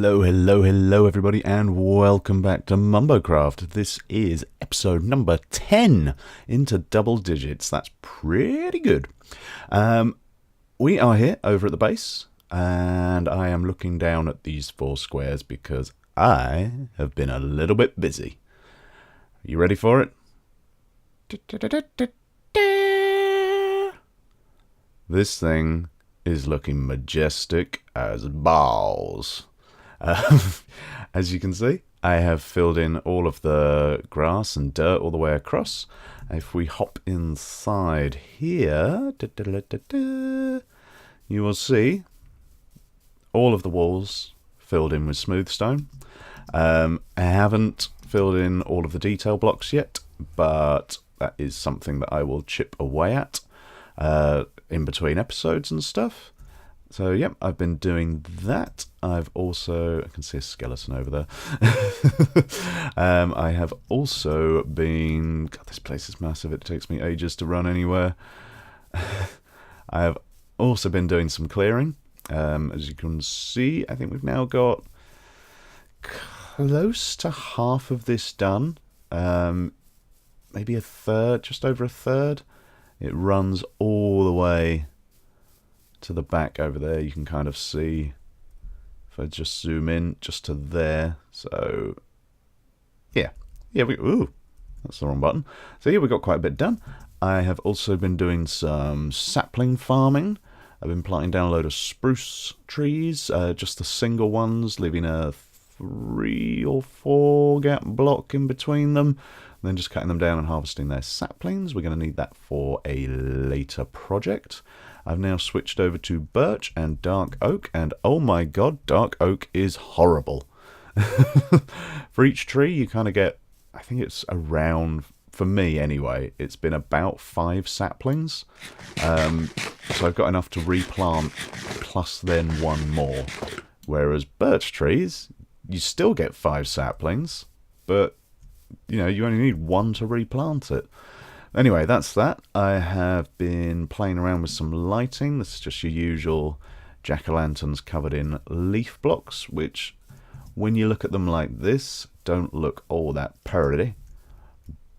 Hello everybody, and welcome back to Mumbocraft. This is episode number 10 into double digits. That's pretty good. We are here over at the base, and I am looking down at these 4 squares because I have been a little bit busy. You ready for it? This thing is looking majestic as balls. As you can see, I have filled in all of the grass and dirt all the way across. If we hop inside here, you will see all of the walls filled in with smooth stone. I haven't filled in all of the detail blocks yet, but that is something that I will chip away at in between episodes and stuff. So, yep, I've been doing that. I've also... I can see a skeleton over there. I have also been... God, this place is massive. It takes me ages to run anywhere. I have also been doing some clearing. As you can see, I think we've now got close to half of this done. Maybe a third, just over a third. It runs all the way to the back over there. You can kind of see, if I just zoom in just to there. So yeah, ooh, that's the wrong button. So yeah, we got quite a bit done. I have also been doing some sapling farming. I've been planting down a load of spruce trees, just the single ones, leaving a 3 or 4 gap block in between them, and then just cutting them down and harvesting their saplings. We're going to need that for a later project. I've now switched over to birch and dark oak, and oh my god, dark oak is horrible. For each tree, you kind of get, I think it's around, for me anyway, it's been about 5 saplings. So I've got enough to replant, plus then 1 more. Whereas birch trees, you still get 5 saplings, but you know, you only need 1 to replant it. Anyway, that's that. I have been playing around with some lighting. This is just your usual jack-o'-lanterns covered in leaf blocks, which, when you look at them like this, don't look all that purdy.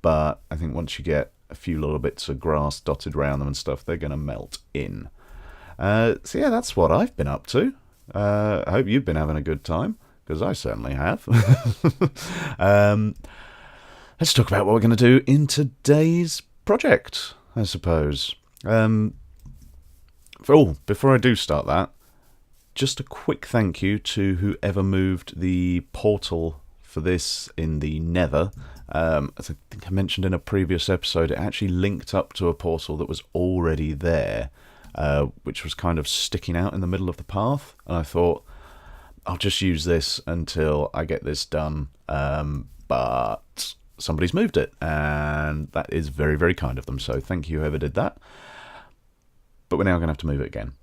But I think once you get a few little bits of grass dotted around them and stuff, they're going to melt in. So yeah, that's what I've been up to. I hope you've been having a good time, because I certainly have. Let's talk about what we're going to do in today's project, I suppose. Before I do start that, just a quick thank you to whoever moved the portal for this in the Nether. As I think I mentioned in a previous episode, it actually linked up to a portal that was already there, which was kind of sticking out in the middle of the path. And I thought, I'll just use this until I get this done. But somebody's moved it, and that is very, very kind of them. So thank you, whoever did that. But we're now going to have to move it again.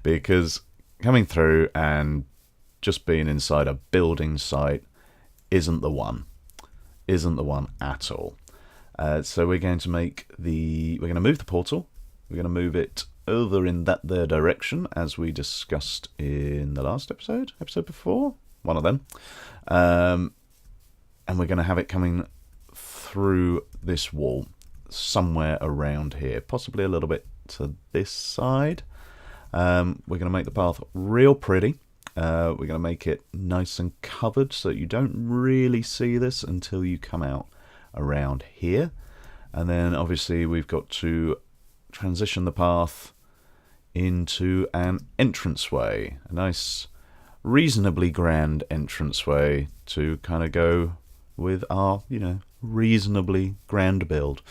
Because coming through and just being inside a building site isn't the one. Isn't the one at all. So we're going to move the portal. We're going to move it over in that there direction, as we discussed in the last episode before, one of them. And we're going to have it coming through this wall, somewhere around here, possibly a little bit to this side. We're going to make the path real pretty. We're going to make it nice and covered so that you don't really see this until you come out around here. And then obviously we've got to transition the path into an entranceway, a nice, reasonably grand entranceway to kind of go with our, reasonably grand build.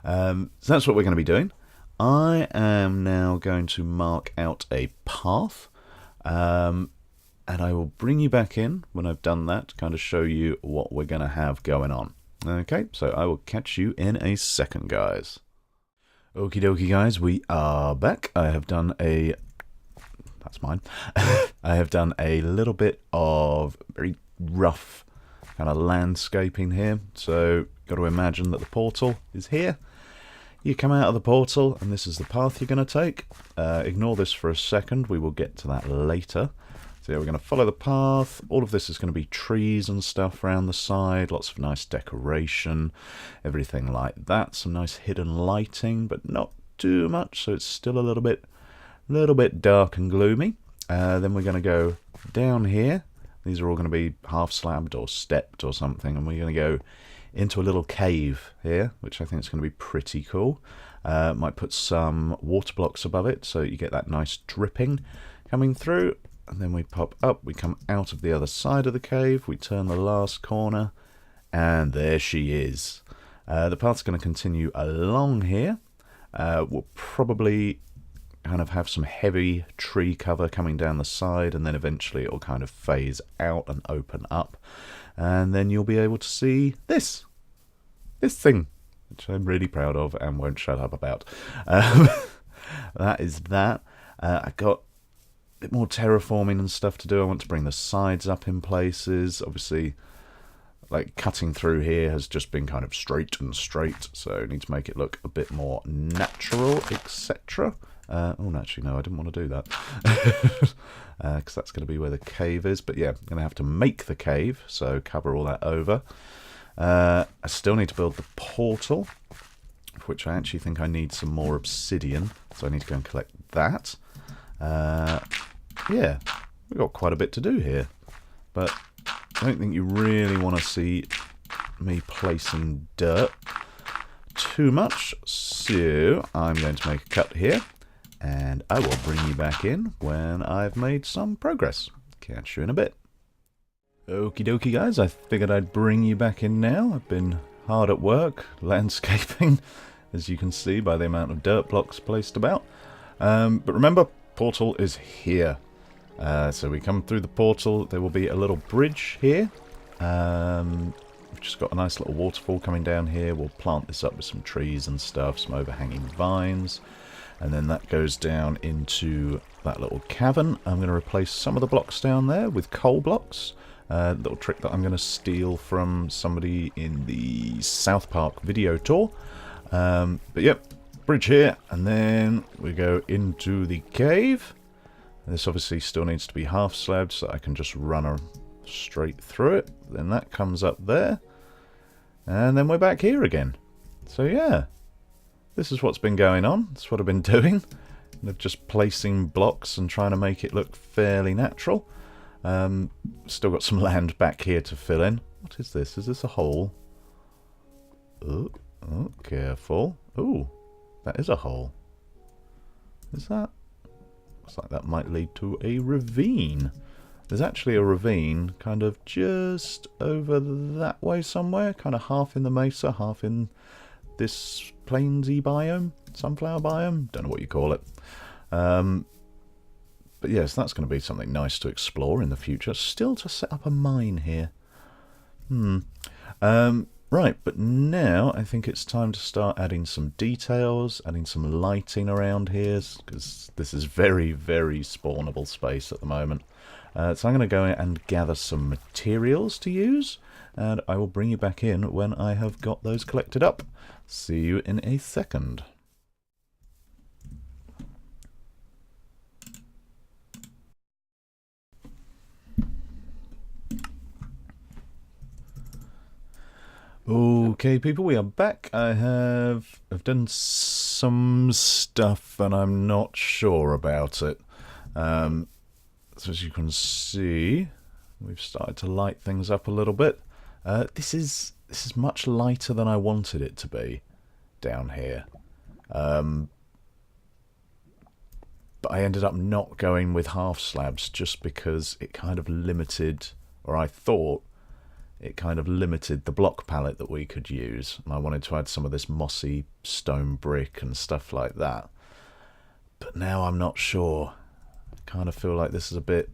So that's what we're going to be doing. I am now going to mark out a path, and I will bring you back in when I've done that to kind of show you what we're going to have going on. Okay, so I will catch you in a second, guys. Okie dokie, guys, we are back. I have done a... That's mine. I have done a little bit of very rough kind of landscaping here. So, got to imagine that the portal is here. You come out of the portal, and this is the path you're going to take. Ignore this for a second. We will get to that later. So yeah, we're going to follow the path. All of this is going to be trees and stuff around the side, lots of nice decoration, everything like that. Some nice hidden lighting, but not too much, so it's still a little bit dark and gloomy. Then we're going to go down here. These are all going to be half slabbed or stepped or something, and we're going to go into a little cave here, which I think is going to be pretty cool. Might put some water blocks above it so you get that nice dripping coming through. And then we pop up, we come out of the other side of the cave, we turn the last corner, and there she is. The path's going to continue along here. We'll probably kind of have some heavy tree cover coming down the side, and then eventually it'll kind of phase out and open up. And then you'll be able to see this thing, which I'm really proud of and won't shut up about. That is that. I got bit more terraforming and stuff to do. I want to bring the sides up in places. Obviously, like cutting through here has just been kind of straight, so I need to make it look a bit more natural, etc. Oh, actually, no, I didn't want to do that because that's going to be where the cave is. But yeah, I'm going to have to make the cave, so cover all that over. I still need to build the portal, for which I actually think I need some more obsidian, so I need to go and collect that. Yeah, we've got quite a bit to do here, but I don't think you really want to see me placing dirt too much, so I'm going to make a cut here, and I will bring you back in when I've made some progress. Catch you in a bit. Okie dokie guys, I figured I'd bring you back in now. I've been hard at work landscaping, as you can see by the amount of dirt blocks placed about. But remember, portal is here. So we come through the portal, there will be a little bridge here. We've just got a nice little waterfall coming down here. We'll plant this up with some trees and stuff, some overhanging vines. And then that goes down into that little cavern. I'm going to replace some of the blocks down there with coal blocks. Little trick that I'm going to steal from somebody in the South Park video tour. But yep, bridge here, and then we go into the cave. This obviously still needs to be half slabbed, so I can just run straight through it. Then that comes up there, and then we're back here again. So yeah, this is what's been going on. That's what I've been doing. Just placing blocks and trying to make it look fairly natural. Still got some land back here to fill in. What is this? Is this a hole? Oh, careful. Ooh. That is a hole. Is that? Looks like that might lead to a ravine. There's actually a ravine kind of just over that way somewhere. Kind of half in the mesa, half in this plainsy biome. Sunflower biome? Don't know what you call it. But yes, that's going to be something nice to explore in the future. Still to set up a mine here. Right, but now I think it's time to start adding some details, adding some lighting around here, because this is very, very spawnable space at the moment. So I'm going to go and gather some materials to use, and I will bring you back in when I have got those collected up. See you in a second. Okay, people, we are back. I've done some stuff and I'm not sure about it. So as you can see, we've started to light things up a little bit. This is much lighter than I wanted it to be down here. But I ended up not going with half slabs just because it kind of limited, or I thought it kind of limited the block palette that we could use, and I wanted to add some of this mossy stone brick and stuff like that. But now I'm not sure. I kind of feel like this is a bit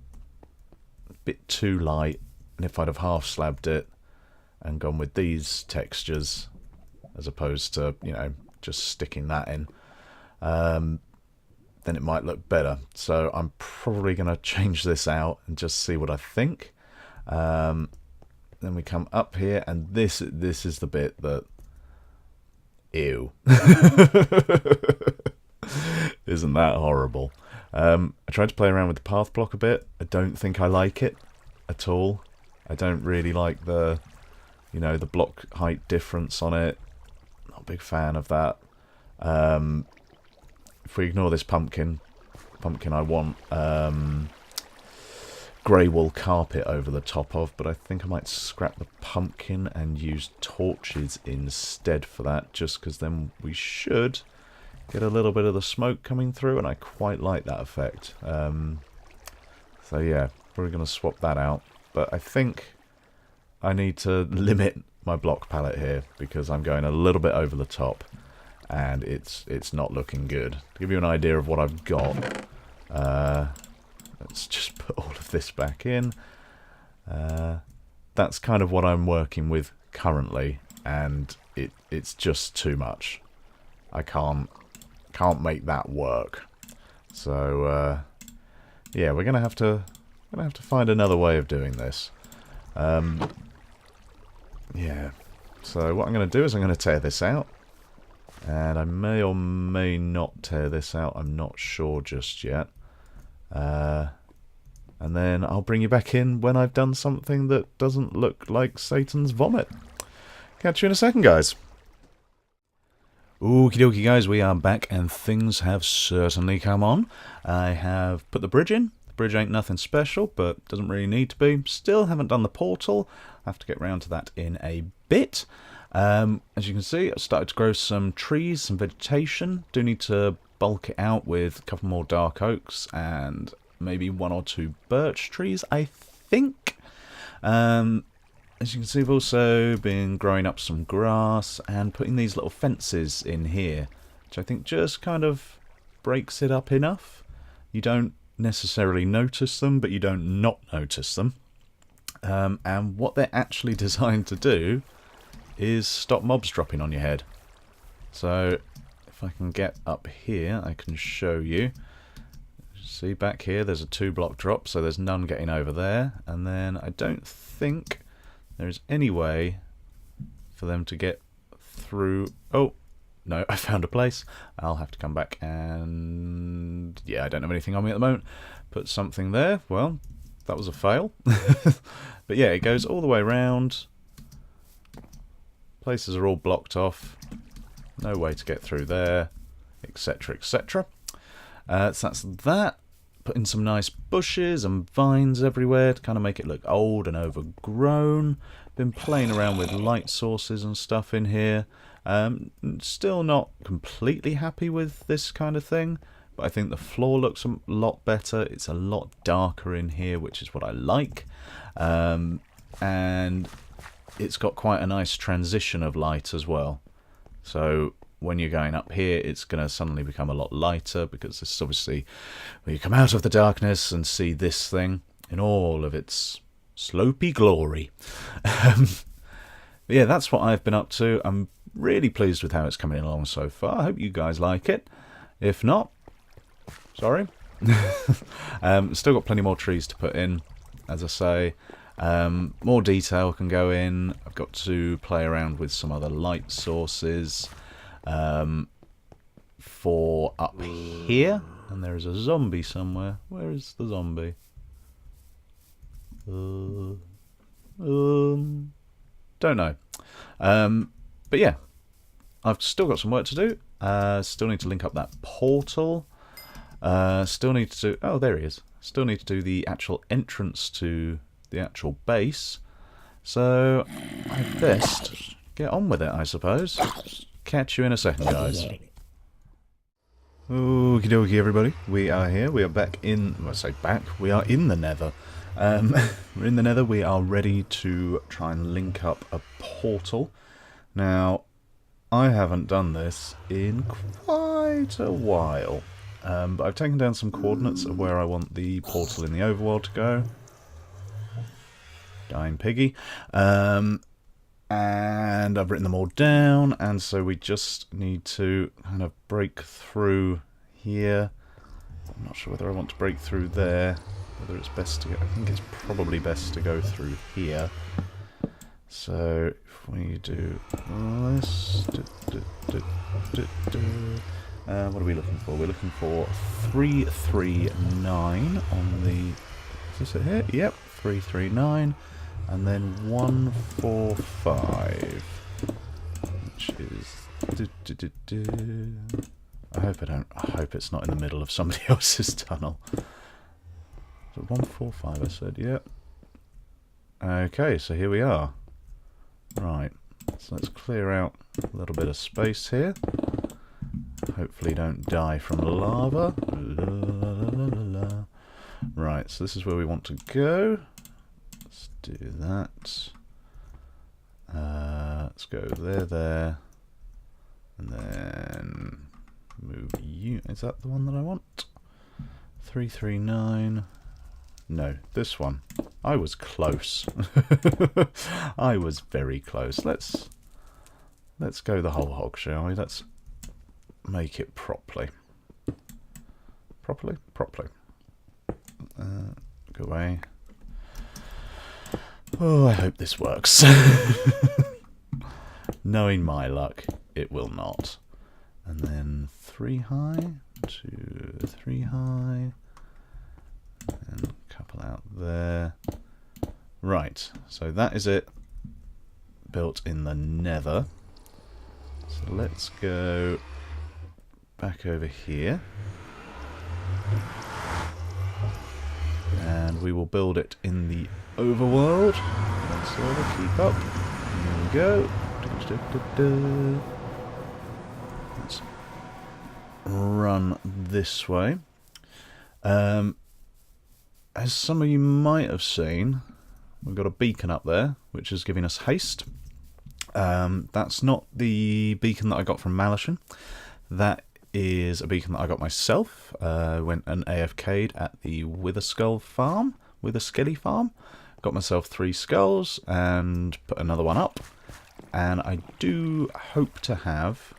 too light, and if I'd have half slabbed it and gone with these textures as opposed to, you know, just sticking that in, then it might look better. So I'm probably going to change this out and just see what I think. Then we come up here, and this is the bit that, ew. Isn't that horrible? I tried to play around with the path block a bit. I don't think I like it at all. I don't really like the, you know, the block height difference on it. Not a big fan of that. If we ignore this pumpkin I want grey wool carpet over the top of, but I think I might scrap the pumpkin and use torches instead for that, just because then we should get a little bit of the smoke coming through, and I quite like that effect. So yeah, we're going to swap that out, but I think I need to limit my block palette here, because I'm going a little bit over the top, and it's not looking good. To give you an idea of what I've got, let's just put all of this back in. That's kind of what I'm working with currently, and it's just too much. I can't make that work. So yeah, we're gonna have to find another way of doing this. Yeah. So what I'm gonna do is I'm gonna tear this out, and I may or may not tear this out. I'm not sure just yet. And then I'll bring you back in when I've done something that doesn't look like Satan's vomit. Catch you in a second, guys. Okie dokie, guys, we are back, and things have certainly come on. I have put the bridge in. The bridge ain't nothing special, but doesn't really need to be. Still haven't done the portal. I have to get round to that in a bit. As you can see, I've started to grow some trees, some vegetation. Do need to bulk it out with a couple more dark oaks and maybe 1 or 2 birch trees, I think. As you can see, I've also been growing up some grass and putting these little fences in here, which I think just kind of breaks it up enough. You don't necessarily notice them, but you don't not notice them. And what they're actually designed to do is stop mobs dropping on your head. So if I can get up here, I can show you. See, back here there's a 2-block drop, so there's none getting over there. And then I don't think there's any way for them to get through. Oh, no, I found a place. I'll have to come back and... yeah, I don't have anything on me at the moment. Put something there. Well, that was a fail. But yeah, it goes all the way around. Places are all blocked off. No way to get through there, etc, etc. So that's that. Put in some nice bushes and vines everywhere to kind of make it look old and overgrown. Been playing around with light sources and stuff in here. Still not completely happy with this kind of thing, but I think the floor looks a lot better. It's a lot darker in here, which is what I like. And it's got quite a nice transition of light as well. So when you're going up here, it's going to suddenly become a lot lighter, because this is obviously where you come out of the darkness and see this thing in all of its slopey glory. Yeah, that's what I've been up to. I'm really pleased with how it's coming along so far. I hope you guys like it. If not, sorry. Still got plenty more trees to put in, as I say. More detail can go in. I've got to play around with some other light sources for up here. And there is a zombie somewhere. Where is the zombie? Don't know. But yeah, I've still got some work to do. Still need to link up that portal. Still need to do... oh, there he is. Still need to do the actual entrance to the actual base. So I best get on with it, I suppose. Catch you in a second, guys. Okie dokie, everybody. We are here. We are back in... well, I say back. We are in the nether. We're in the nether. We are ready to try and link up a portal. Now, I haven't done this in quite a while. But I've taken down some coordinates of where I want the portal in the overworld to go. Dying piggy. And I've written them all down, and so we just need to kind of break through here. I'm not sure whether I want to break through there, whether it's best to go... I think it's probably best to go through here. So if we do this, What are we looking for? We're looking for 339 on the... Is this it here? Yep, 339. And then 145. Which is... I hope it's not in the middle of somebody else's tunnel. So 145 I said, yep. Okay, so here we are. Right, so let's clear out a little bit of space here. Hopefully don't die from lava. La, la, la, la, la. Right, so this is where we want to go. Let's do that. Let's go there, and then move you. Is that the one that I want? 339. No, this one. I was close. I was very close. Let's go the whole hog, shall we? Let's make it properly. Properly? Go away. Oh, I hope this works. Knowing my luck, it will not. And then 3 high, 2, 3 high, and a couple out there. Right, so that is it built in the nether. So let's go back over here. And we will build it in the overworld. Let's keep up. Here we go. Let's run this way. As some of you might have seen, we've got a beacon up there, which is giving us haste. That's not the beacon that I got from Malashan. That is a beacon that I got myself. Went and AFK'd at the Witherskelly farm. Got myself 3 skulls and put another one up. And I do hope to have...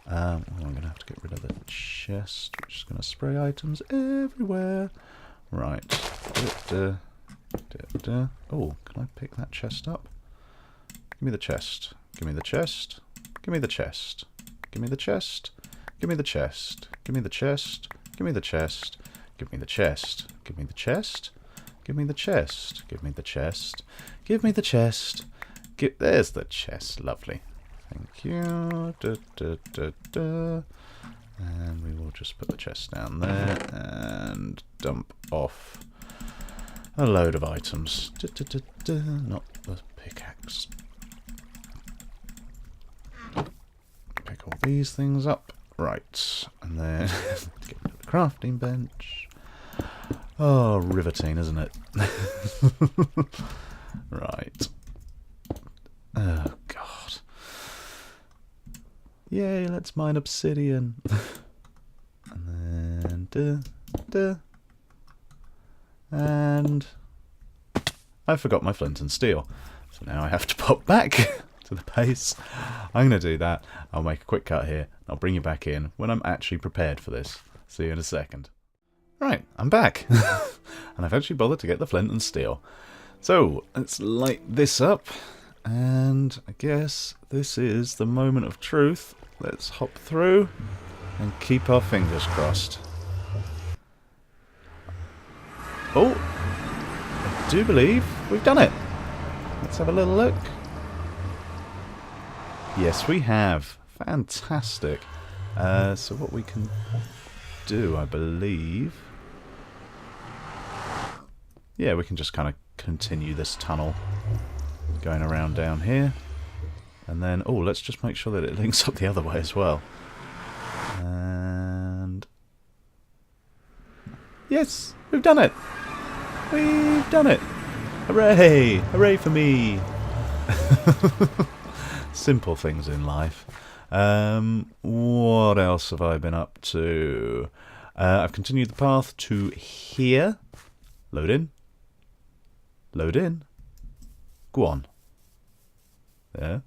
I'm going to have to get rid of the chest, which is going to spray items everywhere. Right. Oh, can I pick that chest up? Give me the chest. Give me the chest. Give me the chest. Give me the chest. Give me the chest. Give me the chest. Give me the chest. Give me the chest. Give me the chest. Give me the chest. Give me the chest. Give me the chest. There's the chest. Lovely. Thank you. And we will just put the chest down there and dump off a load of items. Not the pickaxe. Pick all these things up. Right. And then get rid of the crafting bench. Oh, riveting, isn't it? Right. Oh, God. Yay, let's mine obsidian. And then... And... I forgot my flint and steel. So now I have to pop back to the base. I'm going to do that. I'll make a quick cut here. I'll bring you back in when I'm actually prepared for this. See you in a second. Right, I'm back. And I've actually bothered to get the flint and steel. So, let's light this up. And I guess this is the moment of truth. Let's hop through and keep our fingers crossed. Oh, I do believe we've done it. Let's have a little look. Yes, we have. Fantastic. So what we can do, I believe... Yeah, we can just kind of continue this tunnel going around down here. And then, oh, let's just make sure that it links up the other way as well. And... Yes, we've done it! We've done it! Hooray! Hooray for me! Simple things in life. What else have I been up to? I've continued the path to here. Load in. Load in. Go on. There.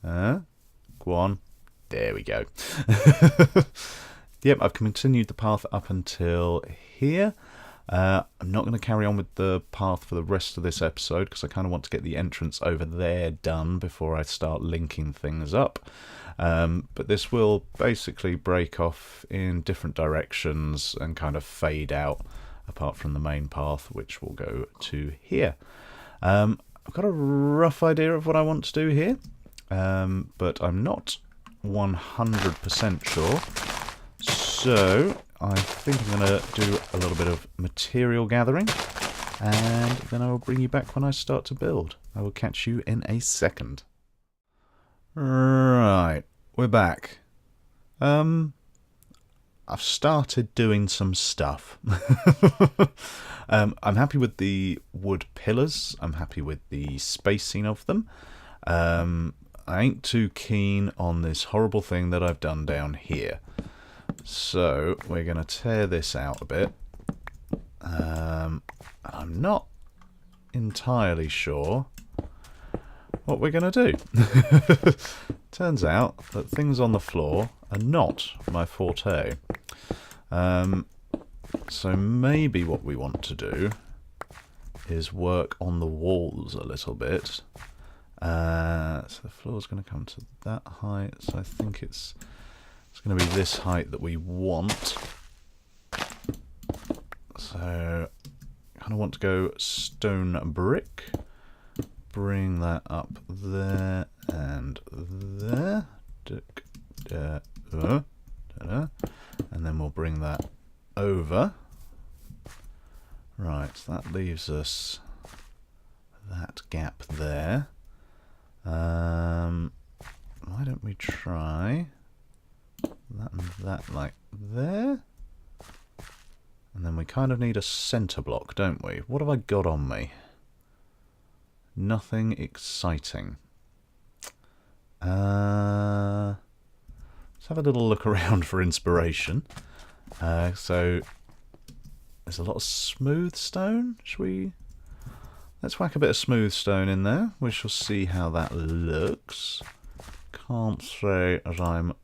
Go on. There we go. Yep, I've continued the path up until here. I'm not going to carry on with the path for the rest of this episode because I kind of want to get the entrance over there done before I start linking things up. But this will basically break off in different directions and kind of fade out apart from the main path, which will go to here. I've got a rough idea of what I want to do here, but I'm not 100% sure. So I think I'm going to do a little bit of material gathering, and then I will bring you back when I start to build. I will catch you in a second. Right, we're back. I've started doing some stuff. I'm happy with the wood pillars. I'm happy with the spacing of them. I ain't too keen on this horrible thing that I've done down here. So we're going to tear this out a bit. I'm not entirely sure what we're going to do. Turns out that things on the floor are not my forte. So maybe what we want to do is work on the walls a little bit. So the floor's going to come to that height, so I think it's going to be this height that we want. So I kind of want to go stone brick. Bring that up there and there. And then we'll bring that over. Right, that leaves us that gap there. Why don't we try that and that like there? And then we kind of need a centre block, don't we? What have I got on me? Nothing exciting. Let's have a little look around for inspiration. So there's a lot of smooth stone. Let's whack a bit of smooth stone in there. We shall see how that looks. Can't say as I'm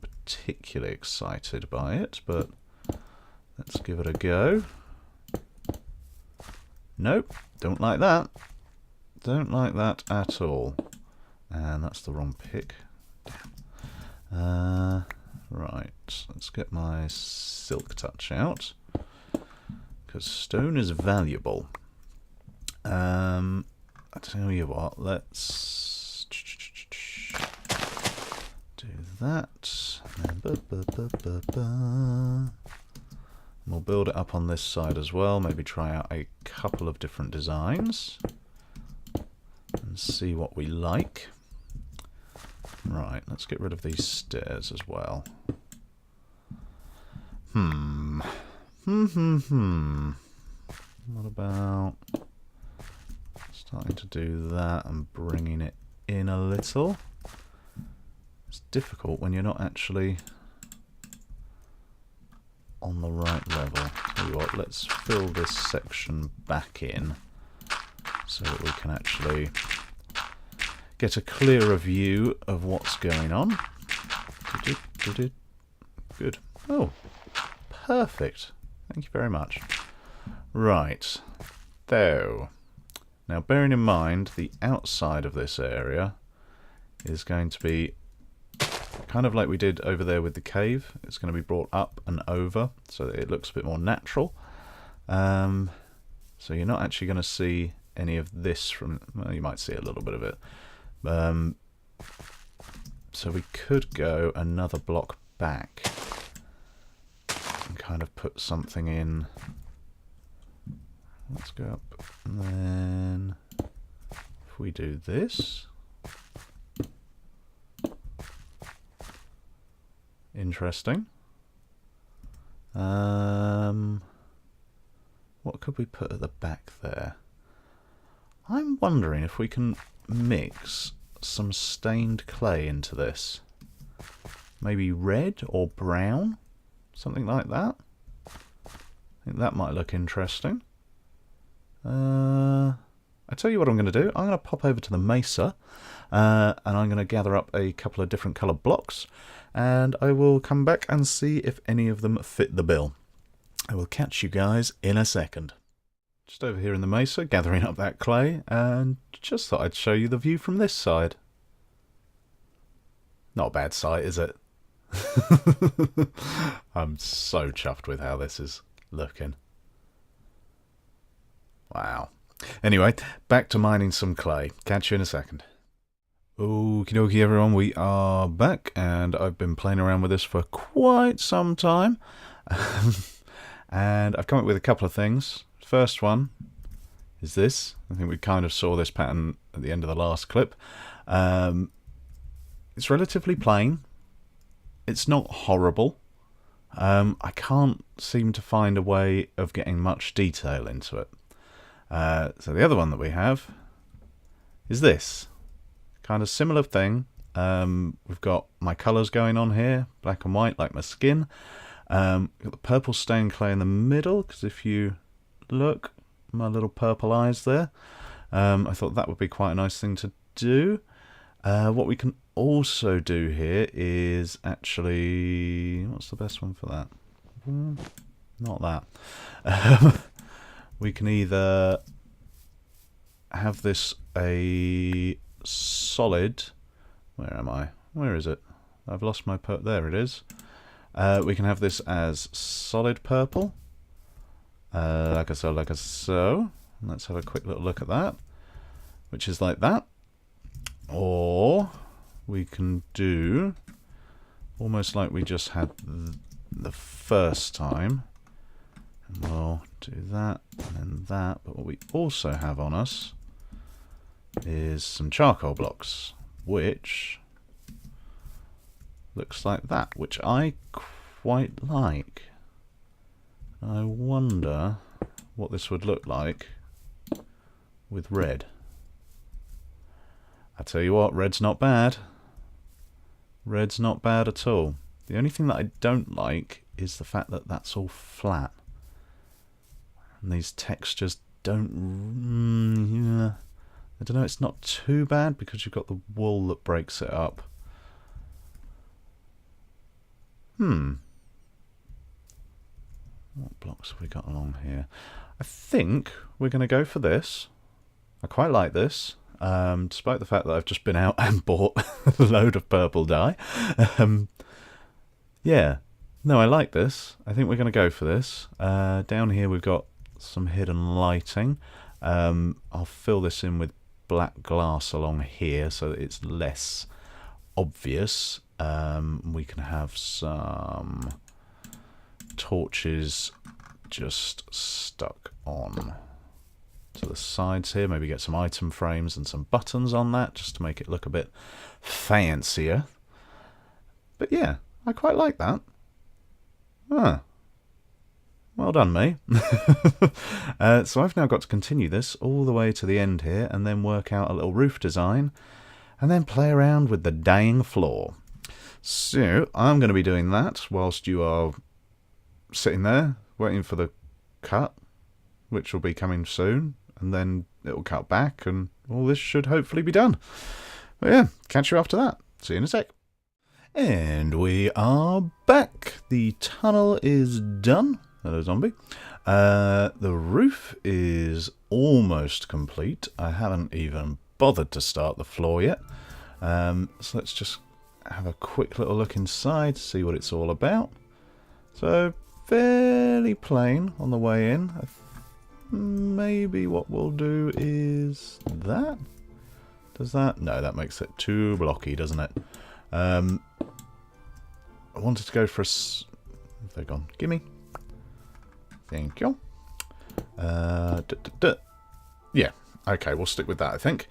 particularly excited by it, but let's give it a go. Nope, don't like that. Don't like that at all. And that's the wrong pick. Damn. Right, let's get my silk touch out, because stone is valuable. I tell you what, let's do that. And we'll build it up on this side as well. Maybe try out a couple of different designs and see what we like. Right, let's get rid of these stairs as well. What about starting to do that and bringing it in a little? It's difficult when you're not actually on the right level. Tell you what, let's fill this section back in so that we can actually get a clearer view of what's going on. Good. Oh, perfect. Thank you very much. Right. Though. Now, bearing in mind, the outside of this area is going to be kind of like we did over there with the cave. It's going to be brought up and over so that it looks a bit more natural. So you're not actually going to see any of this from... Well, you might see a little bit of it. So we could go another block back and kind of put something in. Let's go up, and then if we do this, interesting. What could we put at the back there? I'm wondering if we can mix some stained clay into this. Maybe red or brown, something like that. I think that might look interesting. I tell you what I'm going to do. I'm going to pop over to the mesa and I'm going to gather up a couple of different colour blocks, and I will come back and see if any of them fit the bill. I will catch you guys in a second. Just over here in the mesa, gathering up that clay, and just thought I'd show you the view from this side. Not a bad sight, is it? I'm so chuffed with how this is looking. Wow. Anyway, back to mining some clay. Catch you in a second. Okie dokie everyone, we are back, and I've been playing around with this for quite some time. And I've come up with a couple of things. First one is this. I think we kind of saw this pattern at the end of the last clip. It's relatively plain. It's not horrible. I can't seem to find a way of getting much detail into it. So the other one that we have is this. Kind of similar thing. We've got my colours going on here, black and white like my skin. Got the purple stained clay in the middle, because if you look, my little purple eyes there. I thought that would be quite a nice thing to do. What we can also do here is actually, what's the best one for that? Not that. We can either have this a solid. Where am I? Where is it? I've lost my there it is. We can have this as solid purple, like so. Let's have a quick little look at that, which is like that. Or we can do almost like we just had the first time. And we'll do that and then that. But what we also have on us is some charcoal blocks, which looks like that, which I quite like. I wonder what this would look like with red. I tell you what, red's not bad. Red's not bad at all. The only thing that I don't like is the fact that that's all flat. And these textures don't... yeah. I don't know, it's not too bad because you've got the wool that breaks it up. What blocks have we got along here? I think we're going to go for this. I quite like this, despite the fact that I've just been out and bought a load of purple dye. Yeah, no, I like this. I think we're going to go for this. Down here we've got some hidden lighting. I'll fill this in with black glass along here so that it's less obvious. We can have some torches just stuck on to the sides here. Maybe get some item frames and some buttons on that just to make it look a bit fancier. But yeah, I quite like that. Well done, me. So I've now got to continue this all the way to the end here and then work out a little roof design and then play around with the dang floor. So I'm going to be doing that whilst you are sitting there waiting for the cut, which will be coming soon, and then it will cut back and all this should hopefully be done. But yeah, catch you after that. See you in a sec. And we are back. The tunnel is done. Hello, zombie. The roof is almost complete. I haven't even bothered to start the floor yet. So let's just have a quick little look inside, see what it's all about. So fairly plain on the way in. Maybe what we'll do is that. Does that? No, that makes it too blocky, doesn't it? I wanted to go for a... They're gone. Gimme. Thank you. Yeah, okay, we'll stick with that, I think.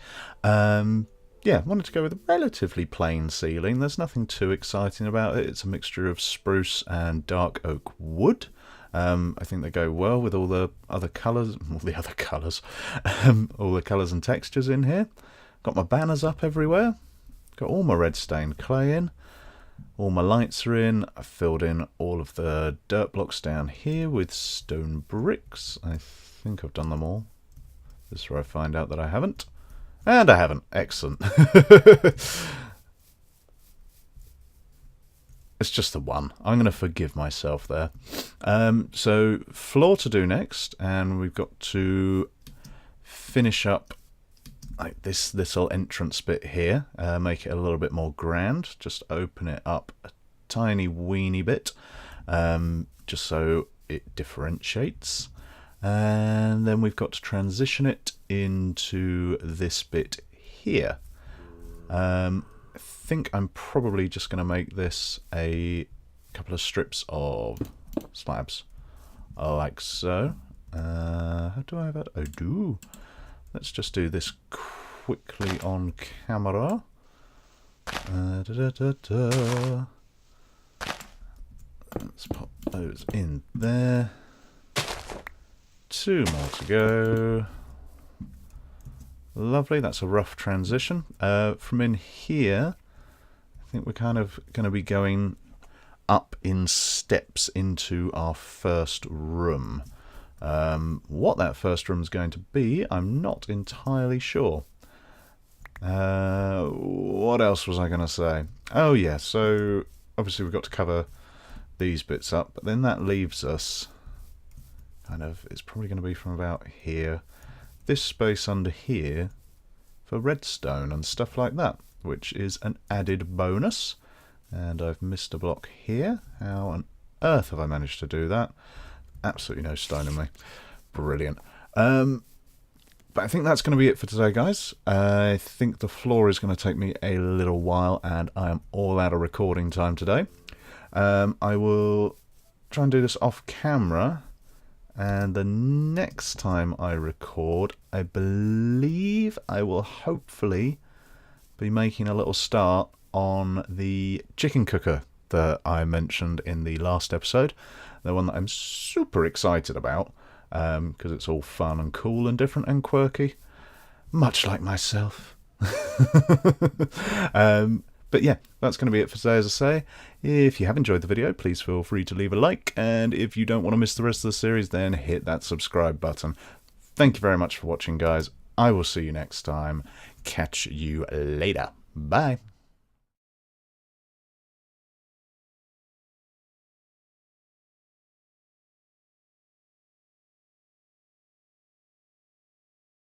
Yeah, wanted to go with a relatively plain ceiling. There's nothing too exciting about it. It's a mixture of spruce and dark oak wood. I think they go well with all the other colours, all the colours and textures in here. Got my banners up everywhere. Got all my red stained clay in. All my lights are in. I filled in all of the dirt blocks down here with stone bricks. I think I've done them all. This is where I find out that I haven't. And I haven't. Excellent. It's just the one. I'm going to forgive myself there. So floor to do next, and we've got to finish up like this little entrance bit here, make it a little bit more grand. Just open it up a tiny weeny bit, just so it differentiates. And then we've got to transition it into this bit here. I think I'm probably just going to make this a couple of strips of slabs, like so. How do I have it? I do. Let's just do this quickly on camera. Let's pop those in there. 2 more to go. Lovely, that's a rough transition. From in here, I think we're kind of going to be going up in steps into our first room. What that first room is going to be, I'm not entirely sure. What else was I going to say? Oh yeah, so obviously we've got to cover these bits up, but then that leaves us kind of, it's probably going to be from about here, this space under here for redstone and stuff like that, which is an added bonus. And I've missed a block here. How on earth have I managed to do that? Absolutely no stone in me. Brilliant. But I think that's going to be it for today, guys. I think the floor is going to take me a little while, and I am all out of recording time today. I will try and do this off camera, and the next time I record, I believe I will hopefully be making a little start on the chicken cooker that I mentioned in the last episode. The one that I'm super excited about, because it's all fun and cool and different and quirky, much like myself. But yeah, that's going to be it for today, as I say. If you have enjoyed the video, please feel free to leave a like, and if you don't want to miss the rest of the series, then hit that subscribe button. Thank you very much for watching, guys. I will see you next time. Catch you later. Bye.